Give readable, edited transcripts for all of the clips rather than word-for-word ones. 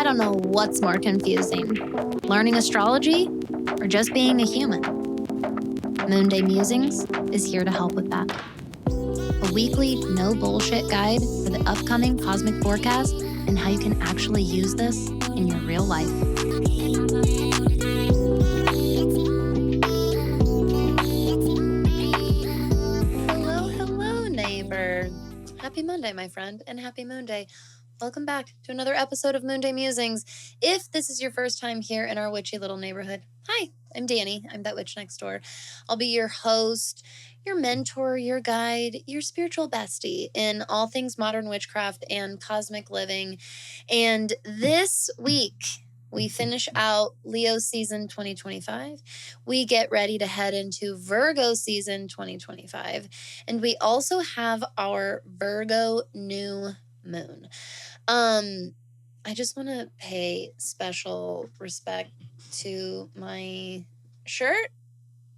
I don't know what's more confusing, learning astrology or just being a human. Moonday Musings is here to help with that. A weekly, no bullshit guide for the upcoming cosmic forecast and how you can actually use this in your real life. Hello, neighbor. Happy Monday, my friend, and happy Moonday. Welcome back to another episode of Moonday Musings. If this is your first time here in our witchy little neighborhood, hi, I'm Danny. I'm that witch next door. I'll be your host, your mentor, your guide, your spiritual bestie in all things modern witchcraft and cosmic living. And this week, we finish out Leo season 2025. We get ready to head into Virgo season 2025. And we also have our Virgo New Moon. I just want to pay special respect to my shirt,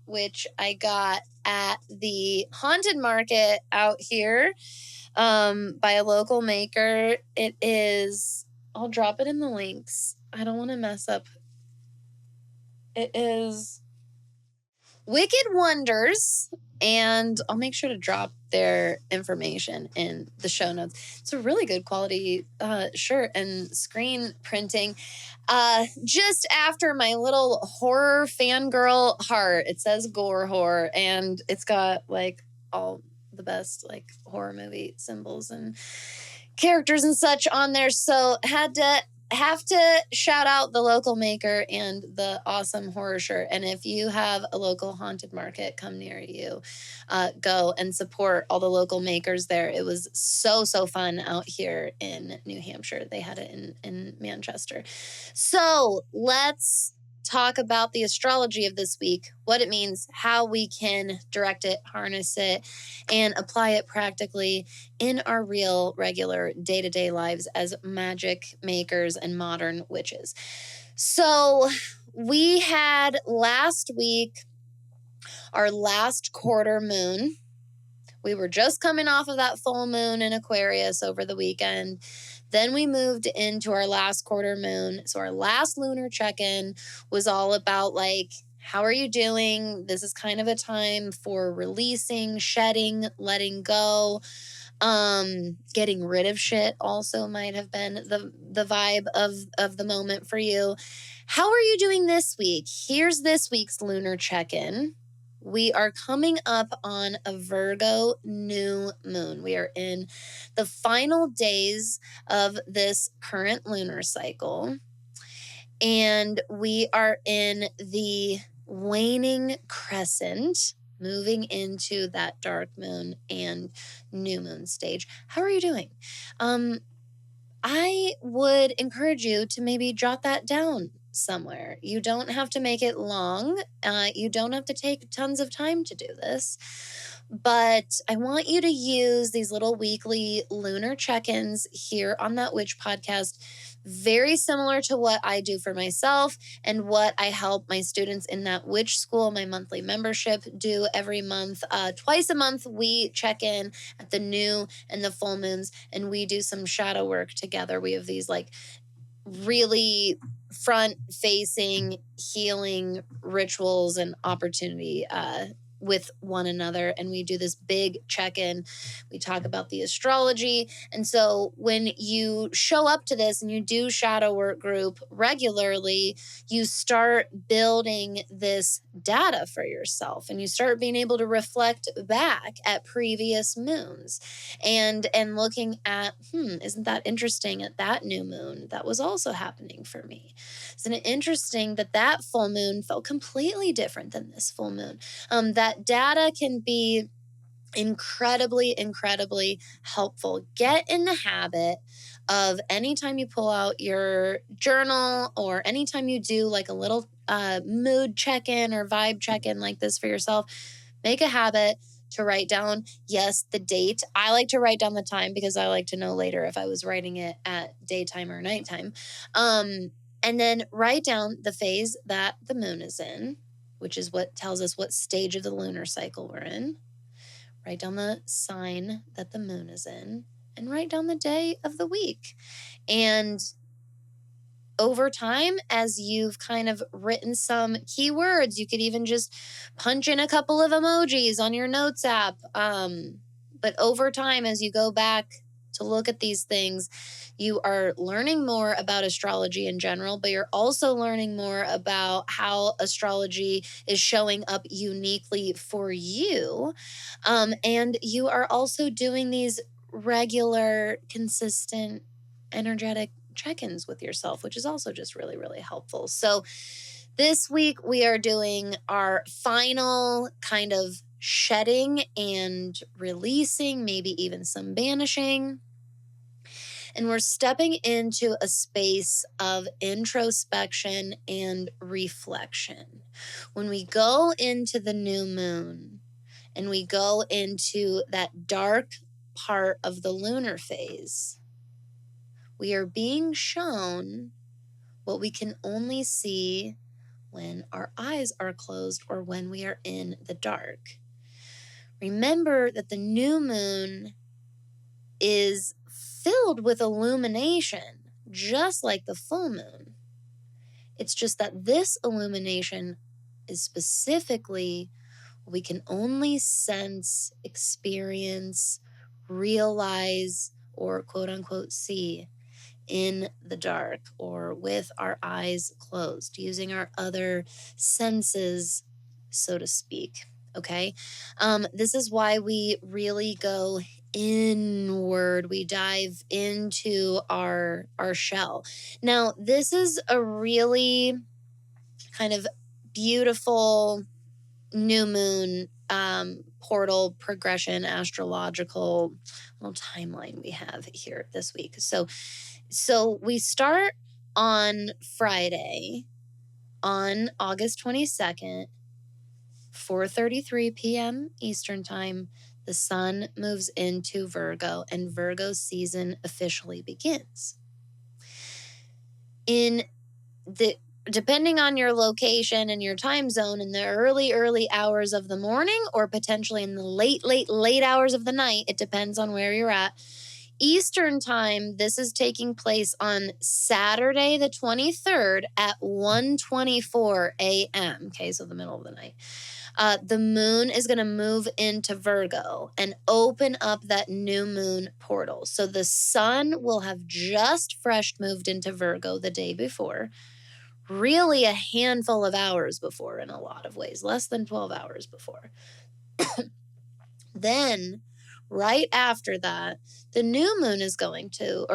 which I got at the haunted market out here by a local maker. It is, I'll drop it in the links. I don't want to mess up. It is Wicked Wonders, and I'll make sure to drop their information in the show notes. It's a really good quality shirt and screen printing. Just after my little horror fangirl heart, it says gore horror, and it's got like all the best like horror movie symbols and characters and such on there. So have to shout out the local maker and the awesome horror shirt. And if you have a local haunted market come near you, go and support all the local makers there. It was so fun out here in New Hampshire. They had it in Manchester. So let's talk about the astrology of this week, what it means, how we can direct it, harness it, and apply it practically in our real, regular, day-to-day lives as magic makers and modern witches. So we had last week our last quarter moon. We were just coming off of that full moon in Aquarius over the weekend. Then we moved into our last quarter moon. So our last lunar check-in was all about like, how are you doing? This is kind of a time for releasing, shedding, letting go. Getting rid of shit also might have been the vibe of the moment for you. How are you doing this week? Here's this week's lunar check-in. We are coming up on a Virgo new moon. We are in the final days of this current lunar cycle, and we are in the waning crescent, moving into that dark moon and new moon stage. How are you doing? I would encourage you to maybe jot that down somewhere. You don't have to make it long. You don't have to take tons of time to do this. But I want you to use these little weekly lunar check-ins here on That Witch podcast, very similar to what I do for myself and what I help my students in That Witch School, my monthly membership, do every month. Twice a month, we check in at the new and the full moons, and we do some shadow work together. We have these like really front-facing healing rituals and opportunity with one another, and we do this big check-in. We talk about the astrology, and so when you show up to this and you do shadow work group regularly, you start building this data for yourself, and you start being able to reflect back at previous moons and looking at, isn't that interesting at that new moon? That was also happening for me. Isn't it interesting that that full moon felt completely different than this full moon? That data can be incredibly helpful. Get in the habit of anytime you pull out your journal or anytime you do like a little mood check-in or vibe check-in like this for yourself, make a habit to write down, yes, the date. I like to write down the time because I like to know later if I was writing it at daytime or nighttime. And then write down the phase that the moon is in, which is what tells us what stage of the lunar cycle we're in. Write down the sign that the moon is in, and write down the day of the week. And over time, as you've kind of written some keywords, you could even just punch in a couple of emojis on your notes app. But over time, as you go back to look at these things, you are learning more about astrology in general, but you're also learning more about how astrology is showing up uniquely for you. And you are also doing these regular, consistent, energetic check-ins with yourself, which is also just really, really helpful. So this week we are doing our final kind of shedding and releasing, maybe even some banishing. And we're stepping into a space of introspection and reflection. When we go into the new moon and we go into that dark part of the lunar phase, we are being shown what we can only see when our eyes are closed or when we are in the dark. Remember that the new moon is filled with illumination, just like the full moon. It's just that this illumination is specifically what we can only sense, experience, realize, or quote unquote see in the dark or with our eyes closed, using our other senses, so to speak. Okay. This is why we really go inward. We dive into our shell. Now, this is a really kind of beautiful new moon portal progression, astrological little timeline we have here this week. So we start on Friday, on August 22nd, 4:33 p.m. Eastern Time. The sun moves into Virgo, and Virgo season officially begins. Depending on your location and your time zone, in the early hours of the morning, or potentially in the late hours of the night, it depends on where you're at. Eastern Time, this is taking place on Saturday the 23rd at 1:24 a.m. Okay, so the middle of the night. The moon is going to move into Virgo and open up that new moon portal. So the sun will have just fresh moved into Virgo the day before, really a handful of hours before in a lot of ways, less than 12 hours before. Then, right after that, the moon is going to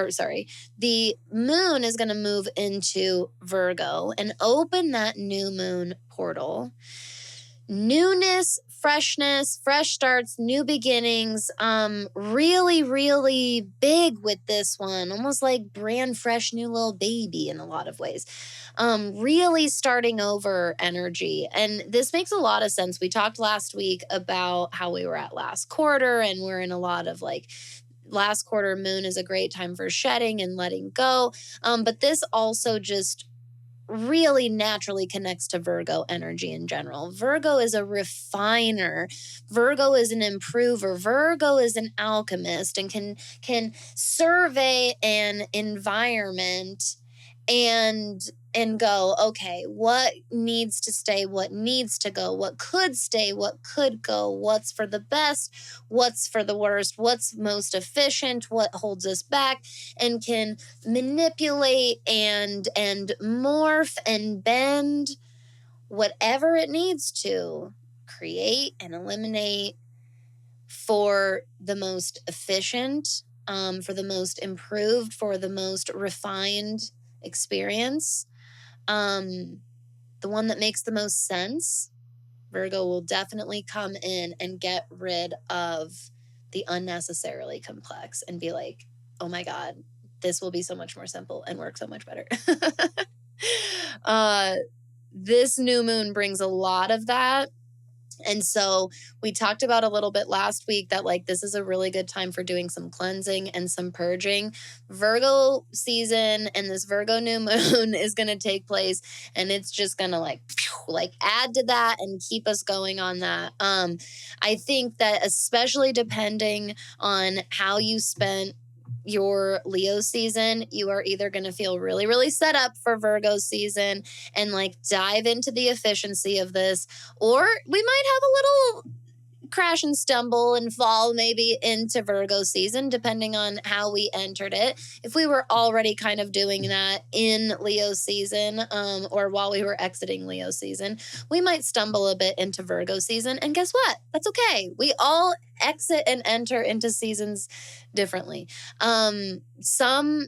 move into Virgo and open that new moon portal. Newness, freshness, fresh starts, new beginnings, really, really big with this one, almost like brand fresh new little baby in a lot of ways. Really starting over energy. And this makes a lot of sense. We talked last week about how we were at last quarter, and we're in a lot of last quarter moon is a great time for shedding and letting go. But this also just really naturally connects to Virgo energy in general. Virgo is a refiner. Virgo is an improver. Virgo is an alchemist and can survey an environment and go, okay, what needs to stay, what needs to go, what could stay, what could go, what's for the best, what's for the worst, what's most efficient, what holds us back, and can manipulate and morph and bend whatever it needs to create and eliminate for the most efficient, for the most improved, for the most refined experience. The one that makes the most sense. Virgo will definitely come in and get rid of the unnecessarily complex and be like, oh my God, this will be so much more simple and work so much better. This new moon brings a lot of that. And so we talked about a little bit last week that this is a really good time for doing some cleansing and some purging. Virgo season and this Virgo new moon is going to take place, and it's just going to add to that and keep us going on that. I think that especially depending on how you spent your Leo season, you are either going to feel really, really set up for Virgo season and like dive into the efficiency of this, or we might have a little crash and stumble and fall maybe into Virgo season, depending on how we entered it. If we were already kind of doing that in Leo season, or while we were exiting Leo season, we might stumble a bit into Virgo season. And guess what? That's okay. We all exit and enter into seasons differently. Some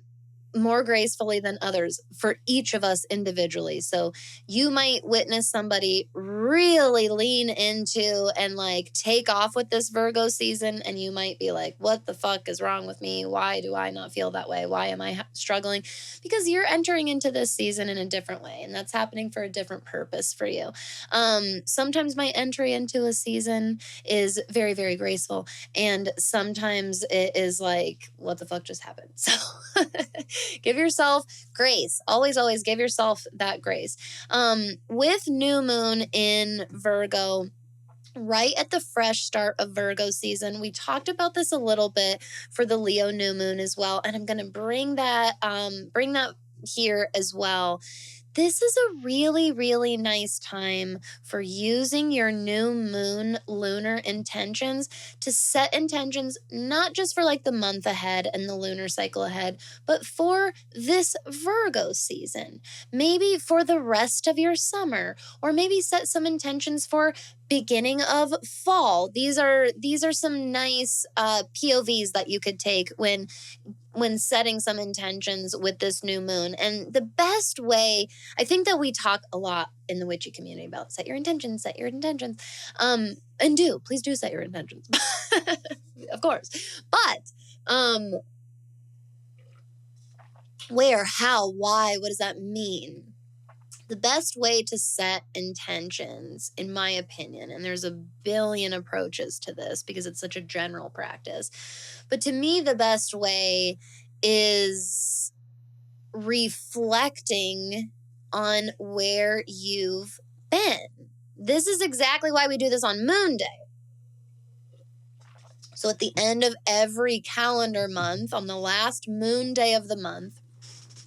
more gracefully than others for each of us individually. So you might witness somebody really lean into and like take off with this Virgo season, and you might be like, what the fuck is wrong with me? Why do I not feel that way? Why am I struggling? Because you're entering into this season in a different way, and that's happening for a different purpose for you. Sometimes my entry into a season is very, very graceful, and sometimes it is like, what the fuck just happened? So give yourself grace. Always, always give yourself that grace. With new moon in Virgo, right at the fresh start of Virgo season, we talked about this a little bit for the Leo new moon as well. And I'm going to bring that here as well. This is a really, really nice time for using your new moon lunar intentions to set intentions, not just for like the month ahead and the lunar cycle ahead, but for this Virgo season, maybe for the rest of your summer, or maybe set some intentions for beginning of fall. These are some nice POVs that you could take when setting some intentions with this new moon. And the best way, I think that we talk a lot in the witchy community about set your intentions. And please do set your intentions, of course. But where, how, why, what does that mean? The best way to set intentions, in my opinion, and there's a billion approaches to this because it's such a general practice, but to me, the best way is reflecting on where you've been. This is exactly why we do this on Moonday. So at the end of every calendar month, on the last moon day of the month,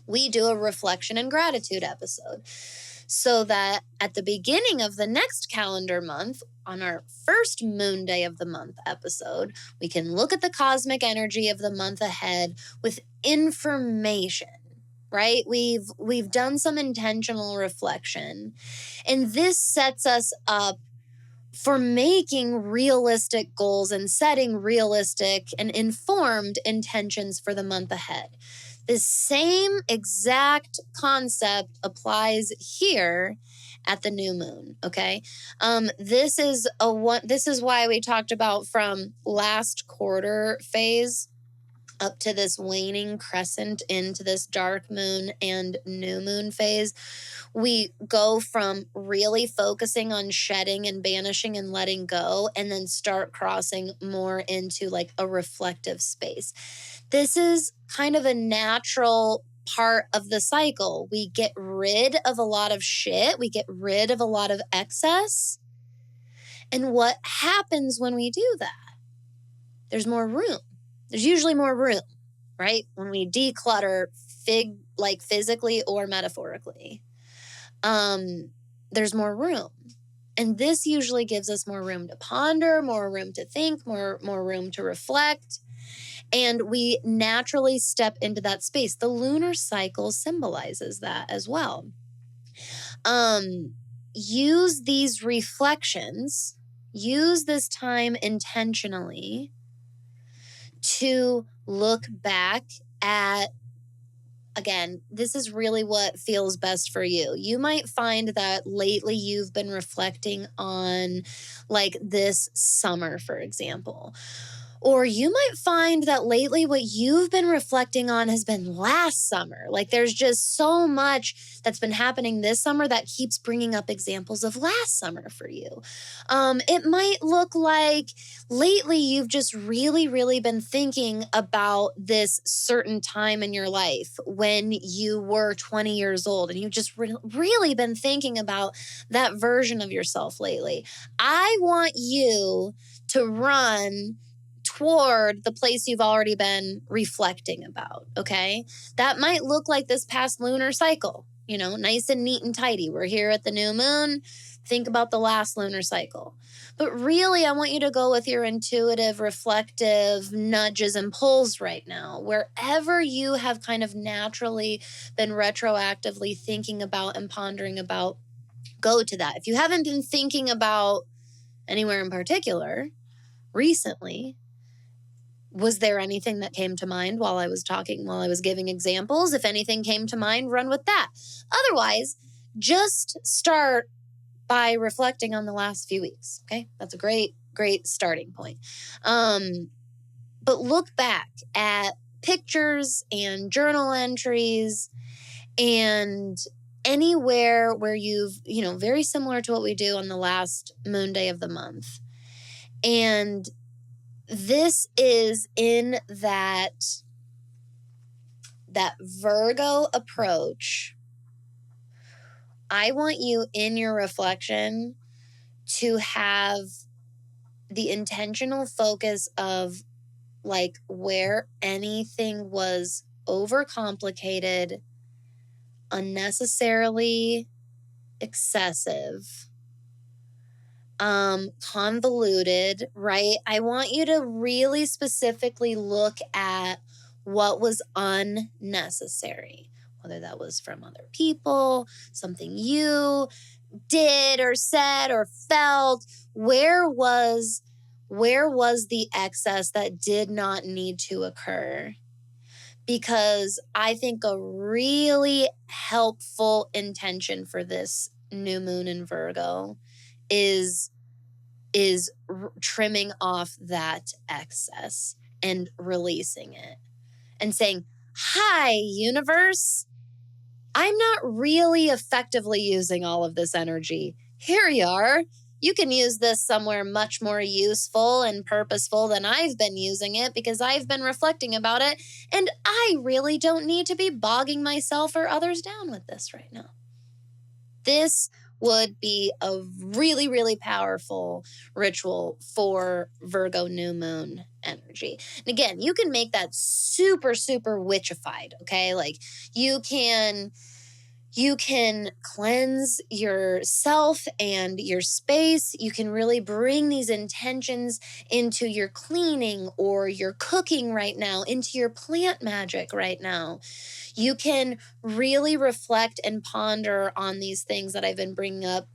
we do a reflection and gratitude episode, so that at the beginning of the next calendar month, on our first moon day of the month episode, we can look at the cosmic energy of the month ahead with information, right? We've done some intentional reflection, and this sets us up for making realistic goals and setting realistic and informed intentions for the month ahead. The same exact concept applies here at the new moon, okay? This is why we talked about from last quarter phase up to this waning crescent into this dark moon and new moon phase. We go from really focusing on shedding and banishing and letting go, and then start crossing more into like a reflective space. This is kind of a natural part of the cycle. We get rid of a lot of shit. We get rid of a lot of excess. And what happens when we do that? There's more room. There's usually more room, right? When we declutter, like physically or metaphorically, there's more room. And this usually gives us more room to ponder, more room to think, more room to reflect. And we naturally step into that space. The lunar cycle symbolizes that as well. Use these reflections, use this time intentionally to look back at, again, this is really what feels best for you. You might find that lately you've been reflecting on like this summer, for example. Or you might find that lately what you've been reflecting on has been last summer. Like there's just so much that's been happening this summer that keeps bringing up examples of last summer for you. It might look like lately you've just really, really been thinking about this certain time in your life when you were 20 years old, and you've just really been thinking about that version of yourself lately. I want you to run toward the place you've already been reflecting about, okay? That might look like this past lunar cycle, nice and neat and tidy. We're here at the new moon. Think about the last lunar cycle. But really, I want you to go with your intuitive, reflective nudges and pulls right now. Wherever you have kind of naturally been retroactively thinking about and pondering about, go to that. If you haven't been thinking about anywhere in particular recently, was there anything that came to mind while I was talking, while I was giving examples? If anything came to mind, run with that. Otherwise, just start by reflecting on the last few weeks, okay? That's a great, great starting point. But look back at pictures and journal entries and anywhere where you've, very similar to what we do on the last moon day of the month. And this is in that Virgo approach. I want you in your reflection to have the intentional focus of like where anything was overcomplicated, unnecessarily excessive, convoluted, right? I want you to really specifically look at what was unnecessary, whether that was from other people, something you did or said or felt. Where was the excess that did not need to occur? Because I think a really helpful intention for this new moon in Virgo is trimming off that excess and releasing it and saying, hi, universe, I'm not really effectively using all of this energy. Here you are. You can use this somewhere much more useful and purposeful than I've been using it because I've been reflecting about it, and I really don't need to be bogging myself or others down with this right now. This would be a really, really powerful ritual for Virgo new moon energy. And again, you can make that super, super witchified, okay? Like you can cleanse yourself and your space. You can really bring these intentions into your cleaning or your cooking right now, into your plant magic right now. You can really reflect and ponder on these things that I've been bringing up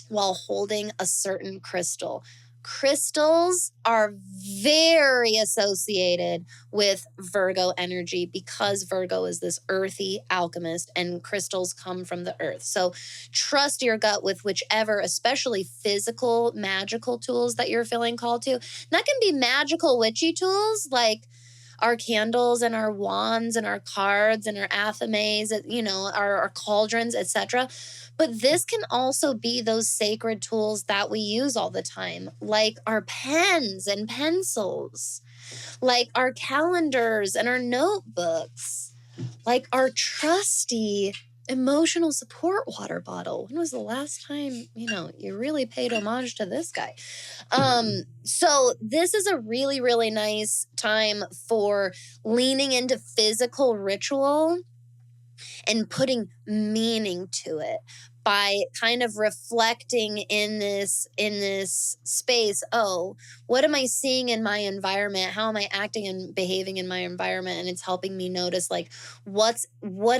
while holding a certain crystal. Crystals are very associated with Virgo energy because Virgo is this earthy alchemist and crystals come from the earth. So trust your gut with whichever, especially physical, magical tools that you're feeling called to. And that can be magical witchy tools like our candles and our wands and our cards and our athames, our cauldrons, etc. But this can also be those sacred tools that we use all the time, like our pens and pencils, like our calendars and our notebooks, like our trusty emotional support water bottle. When was the last time, you really paid homage to this guy? So this is a really, really nice time for leaning into physical ritual and putting meaning to it by kind of reflecting in this space. Oh, what am I seeing in my environment? How am I acting and behaving in my environment? And it's helping me notice like what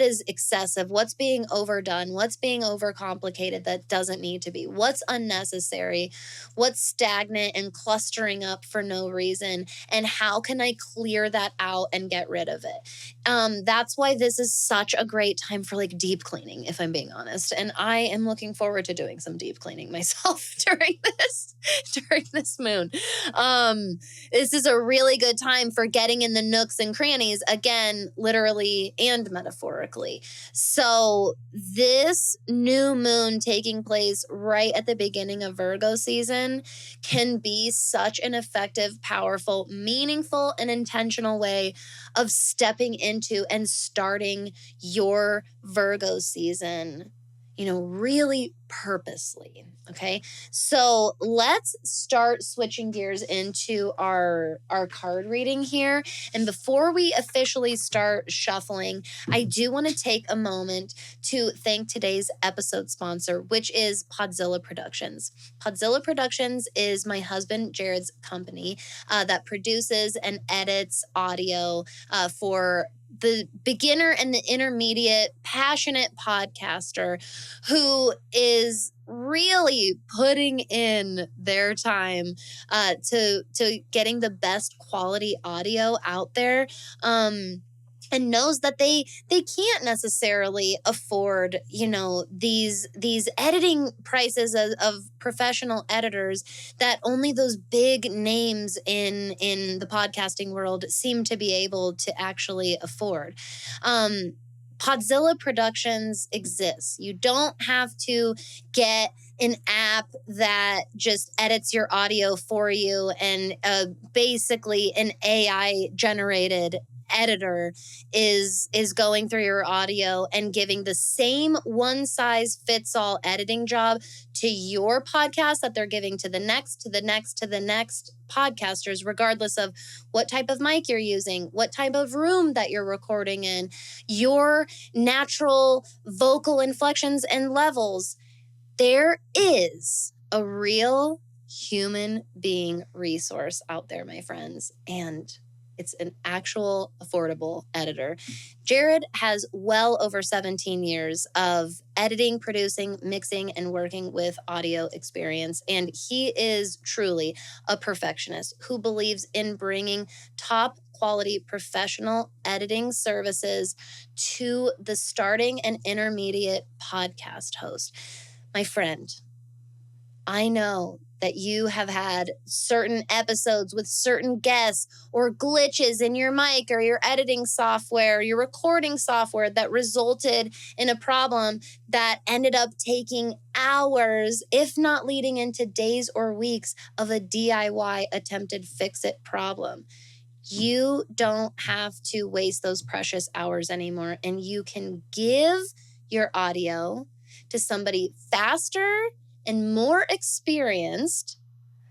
is excessive, what's being overdone, what's being overcomplicated that doesn't need to be, what's unnecessary, what's stagnant and clustering up for no reason, and how can I clear that out and get rid of it? That's why this is such a great time for like deep cleaning, if I'm being honest. And I am looking forward to doing some deep cleaning myself during this moon. This is a really good time for getting in the nooks and crannies, again, literally and metaphorically. So this new moon taking place right at the beginning of Virgo season can be such an effective, powerful, meaningful, and intentional way of stepping into and starting your Virgo season really purposely. Okay. So let's start switching gears into our card reading here. And before we officially start shuffling, I do want to take a moment to thank today's episode sponsor, which is Podzilla Productions. Podzilla Productions is my husband Jared's company that produces and edits audio for the beginner and the intermediate passionate podcaster who is really putting in their time to getting the best quality audio out there. And knows that they can't necessarily afford these editing prices of professional editors that only those big names in the podcasting world seem to be able to actually afford. Podzilla Productions exists. You don't have to get an app that just edits your audio for you and basically an AI generated editor is going through your audio and giving the same one size fits all editing job to your podcast that they're giving to the next podcasters, regardless of what type of mic you're using, what type of room that you're recording in, your natural vocal inflections and levels. There is a real human being resource out there, my friends, and it's an actual affordable editor. Jared has well over 17 years of editing, producing, mixing, and working with audio experience. And he is truly a perfectionist who believes in bringing top quality professional editing services to the starting and intermediate podcast host. My friend, I know that you have had certain episodes with certain guests or glitches in your mic or your editing software, your recording software that resulted in a problem that ended up taking hours, if not leading into days or weeks of a DIY attempted fix-it problem. You don't have to waste those precious hours anymore, and you can give your audio to somebody faster and more experienced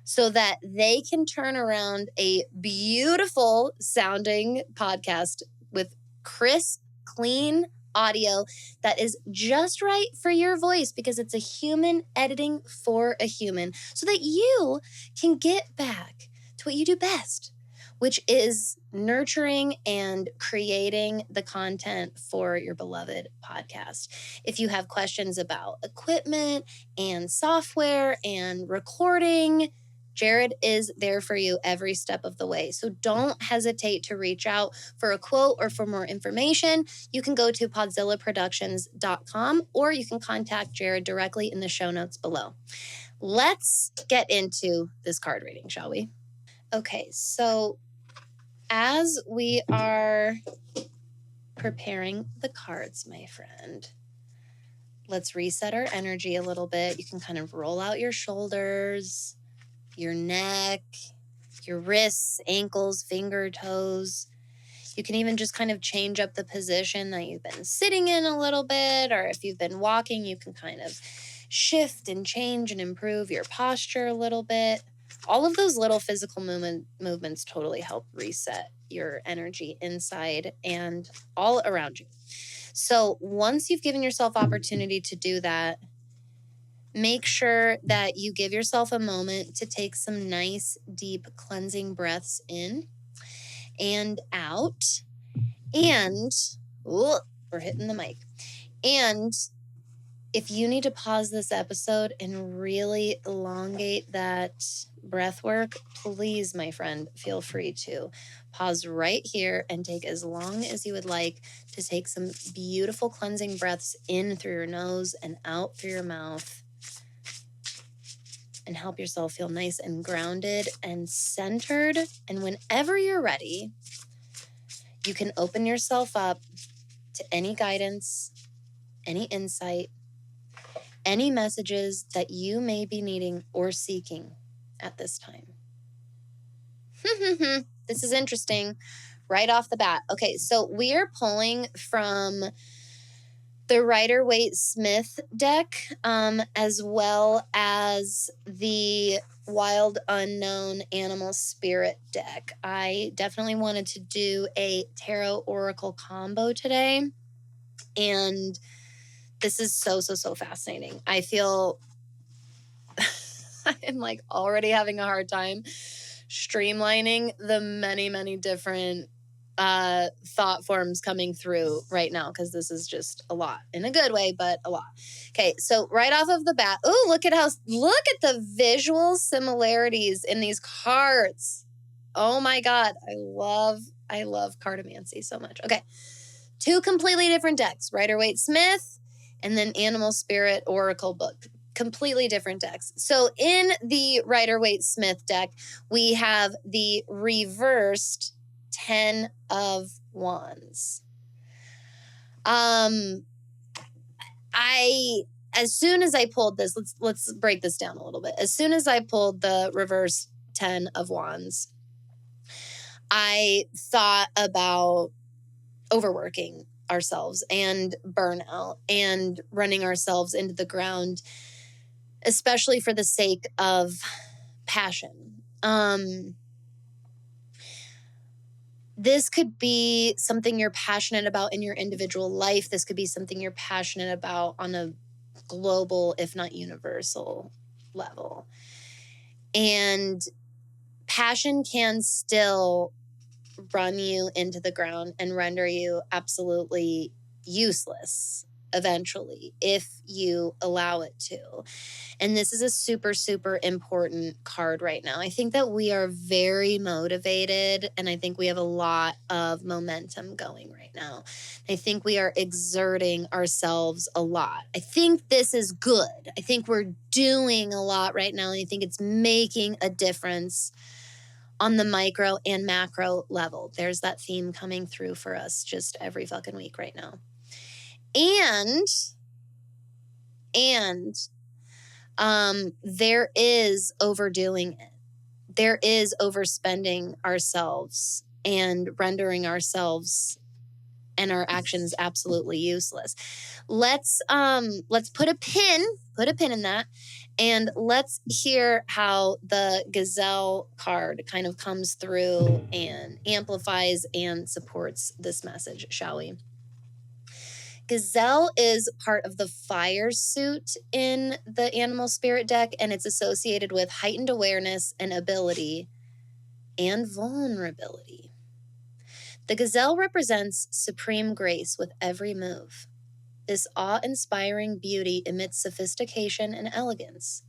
so that they can turn around a beautiful sounding podcast with crisp, clean audio that is just right for your voice, because it's a human editing for a human, so that you can get back to what you do best, which is nurturing and creating the content for your beloved podcast. If you have questions about equipment and software and recording, Jared is there for you every step of the way. So don't hesitate to reach out for a quote or for more information. You can go to podzillaproductions.com or you can contact Jared directly in the show notes below. Let's get into this card reading, shall we? Okay, so as we are preparing the cards, my friend, let's reset our energy a little bit. You can kind of roll out your shoulders, your neck, your wrists, ankles, finger, toes. You can even just kind of change up the position that you've been sitting in a little bit, or if you've been walking, you can kind of shift and change and improve your posture a little bit. All of those little physical movements totally help reset your energy inside and all around you. So once you've given yourself opportunity to do that, make sure that you give yourself a moment to take some nice, deep cleansing breaths in and out. And we're hitting the mic. And if you need to pause this episode and really elongate that breath work, please, my friend, feel free to pause right here and take as long as you would like to take some beautiful cleansing breaths in through your nose and out through your mouth, and help yourself feel nice and grounded and centered. And whenever you're ready, you can open yourself up to any guidance, any insight, any messages that you may be needing or seeking at this time. This is interesting right off the bat. Okay, so we are pulling from the Rider-Waite-Smith deck, as well as the Wild Unknown Animal Spirit deck. I definitely wanted to do a Tarot Oracle combo today, and this is so fascinating. I feel I'm like already having a hard time streamlining the many different thought forms coming through right now, because this is just a lot in a good way, but a lot. Okay, so right off of the bat, look at the visual similarities in these cards. Oh my God, I love cartomancy so much. Okay, two completely different decks, Rider-Waite-Smith and then Animal Spirit Oracle book. Completely different decks. So in the Rider-Waite-Smith deck, we have the reversed 10 of Wands. As soon as I pulled this, let's break this down a little bit. As soon as I pulled the reverse 10 of Wands, I thought about overworking ourselves and burnout and running ourselves into the ground, especially for the sake of passion. This could be something you're passionate about in your individual life. This could be something you're passionate about on a global, if not universal level. And passion can still run you into the ground and render you absolutely useless eventually, if you allow it to. And this is a super important card right now. I think that we are very motivated, and I think we have a lot of momentum going right now. I think we are exerting ourselves a lot. I think this is good. I think we're doing a lot right now, and I think it's making a difference on the micro and macro level. There's that theme coming through for us just every fucking week right now. And there is overdoing it. There is overspending ourselves and rendering ourselves and our actions absolutely useless. Let's put a pin in that, and let's hear how the Gazelle card kind of comes through and amplifies and supports this message, shall we? Gazelle is part of the fire suit in the Animal Spirit deck, and it's associated with heightened awareness and ability and vulnerability. The Gazelle represents supreme grace with every move. This awe-inspiring beauty emits sophistication and elegance.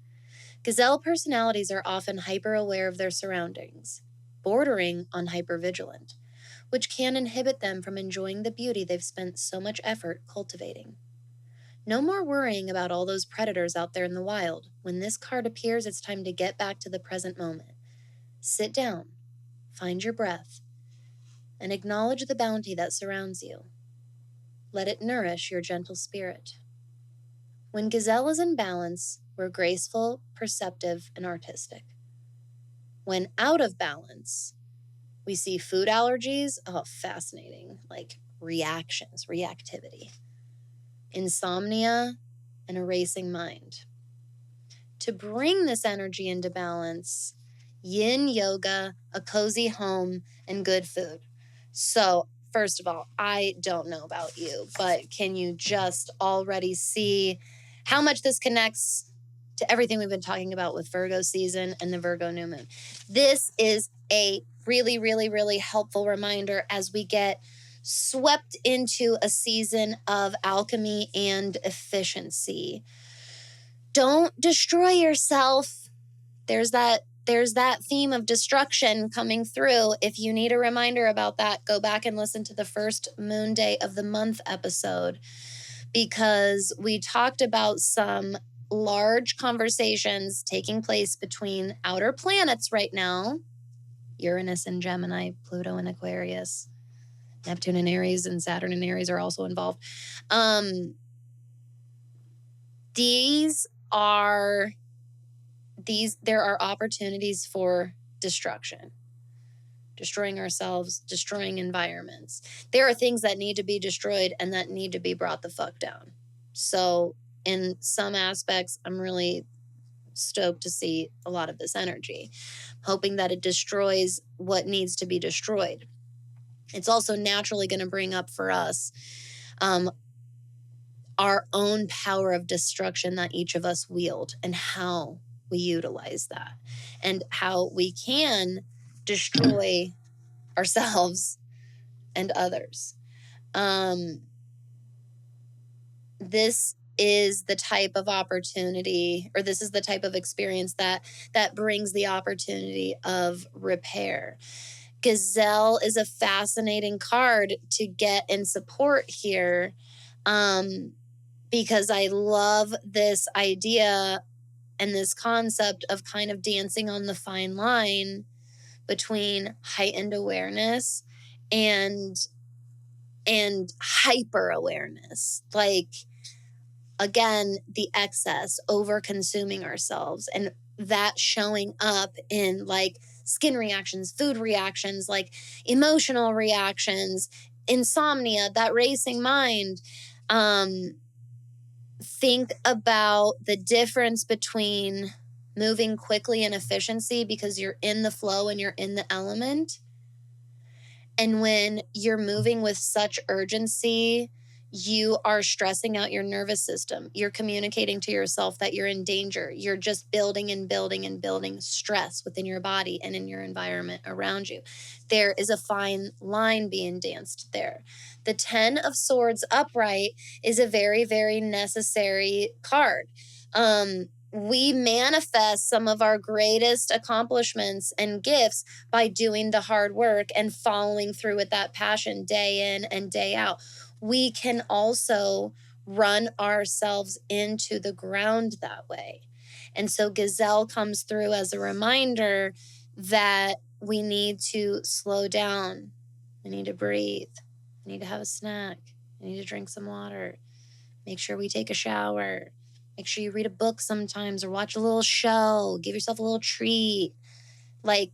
Gazelle personalities are often hyper-aware of their surroundings, bordering on hyper-vigilant, which can inhibit them from enjoying the beauty they've spent so much effort cultivating. No more worrying about all those predators out there in the wild. When this card appears, it's time to get back to the present moment. Sit down, find your breath, and acknowledge the bounty that surrounds you. Let it nourish your gentle spirit. When Gazelle is in balance, we're graceful, perceptive, and artistic. When out of balance, we see food allergies, fascinating, like reactions, reactivity, insomnia, and a racing mind. To bring this energy into balance, yin yoga, a cozy home, and good food. So, first of all, I don't know about you, but can you just already see how much this connects to everything we've been talking about with Virgo season and the Virgo New Moon? This is a really helpful reminder as we get swept into a season of alchemy and efficiency. Don't destroy yourself. There's that theme of destruction coming through. If you need a reminder about that, go back and listen to the first Moon Day of the Month episode, because we talked about some large conversations taking place between outer planets right now. Uranus and Gemini, Pluto and Aquarius, Neptune and Aries, and Saturn and Aries are also involved. There are opportunities for destruction destroying ourselves, destroying environments. There are things that need to be destroyed and that need to be brought the fuck down. So in some aspects, I'm really stoked to see a lot of this energy, hoping that it destroys what needs to be destroyed. It's also naturally going to bring up for us our own power of destruction that each of us wield and how we utilize that and how we can destroy ourselves and others. This is the type of opportunity, or this is the type of experience that brings the opportunity of repair. Gazelle is a fascinating card to get in support here, because I love this idea and this concept of kind of dancing on the fine line between heightened awareness and hyper awareness. Like, again, the excess, over consuming ourselves, and that showing up in like skin reactions, food reactions, like emotional reactions, insomnia, that racing mind. Think about the difference between moving quickly and efficiency because you're in the flow and you're in the element, and when you're moving with such urgency, you are stressing out your nervous system. You're communicating to yourself that you're in danger. You're just building and building and building stress within your body and in your environment around you. There is a fine line being danced there. The 10 of Swords upright is a very, very necessary card. We manifest some of our greatest accomplishments and gifts by doing the hard work and following through with that passion day in and day out. We can also run ourselves into the ground that way. And so Gazelle comes through as a reminder that we need to slow down. We need to breathe. We need to have a snack. We need to drink some water. Make sure we take a shower. Make sure you read a book sometimes or watch a little show. Give yourself a little treat. Like,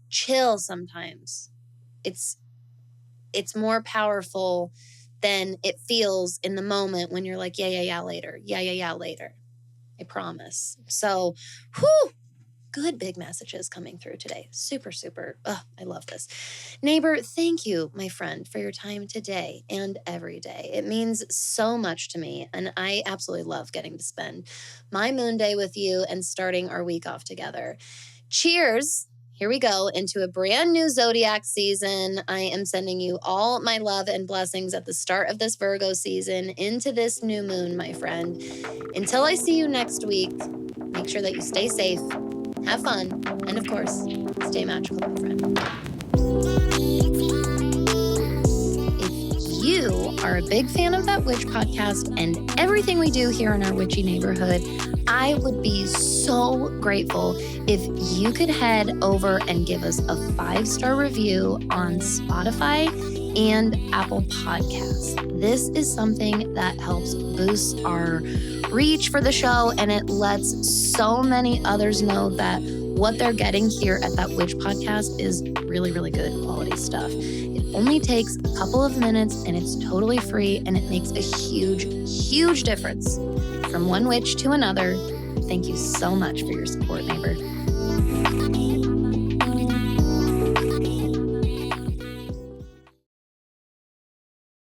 chill sometimes. It's more powerful than it feels in the moment when you're like, yeah, later. Yeah, later. I promise. So, good big messages coming through today. Super, super. I love this. Neighbor, thank you, my friend, for your time today and every day. It means so much to me, and I absolutely love getting to spend my moon day with you and starting our week off together. Cheers. Here we go into a brand new zodiac season. I am sending you all my love and blessings at the start of this Virgo season into this new moon, my friend. Until I see you next week, make sure that you stay safe, have fun, and of course, stay magical, my friend. If you are a big fan of That Witch podcast and everything we do here in our witchy neighborhood, I would be so grateful if you could head over and give us a 5-star review on Spotify and Apple Podcasts. This is something that helps boost our reach for the show, and it lets so many others know that what they're getting here at That Witch podcast is really, really good quality stuff. It only takes a couple of minutes and it's totally free, and it makes a huge, huge difference from one witch to another. Thank you so much for your support, neighbor.